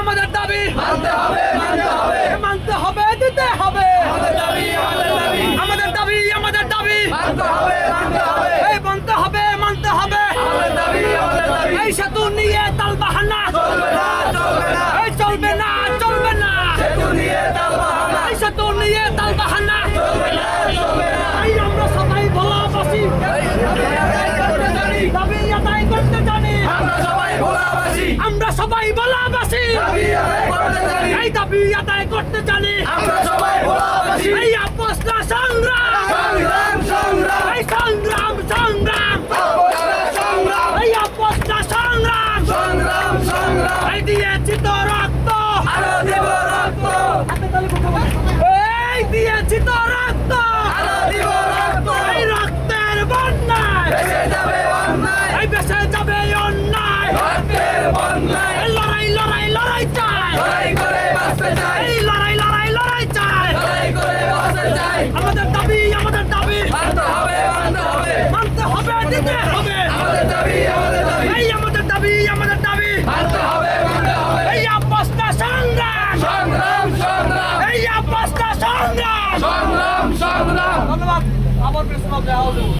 আমাদের দাবি মানতে হবে মানতে হবে দিতে হবে আমাদের দাবি আমাদের দাবি আমাদের দাবি মানতে হবে এই মানতে হবে আমাদের দাবি এই সেতু নিয়ে তাল বাহানা চলবে না এই চলবে না সেতু নিয়ে তালবাহানা এই সেতু নিয়ে তাল বাহানা চলবে না এই আমরা সবাই ভোলাবাসী দাবি আদায় করতে জানি আমরা সবাই ভোলাবাসী আমরা সবাই ভোলাবাসী দাবি আদায় করতে জানি এই দাবি আদায় করতে জানি আমরা সবাই ভোলাবাসী এই আপোষটা সংগ্রাম সংগ্রাম এই সংগ্রাম সংগ্রাম এই আপোষটা সংগ্রাম এই দিয়েছি তো রক্ত আরো দেব রক্ত এই দিয়েছি তো রক্ত আরো দেব রক্ত এই রক্তের বন্যায় বেঁচে যাবে অন্যায় এই বেঁচে যাবে অন্যায় রক্তের বন্যায় এই লড়াই চাই লড়াই করে বাঁচতে চাই এই লড়াই চাই লড়াই করে বাঁচতে চাই আমাদের দাবি মানতে হবে মানতে হবে দিতে হবে আমাদের দাবি এই আমাদের দাবি মানতে হবে এই আপোষটা সংগ্রাম সংগ্রাম এই আপোষটা সংগ্রাম সংগ্রাম ধন্যবাদ আবার প্রেস ক্লাব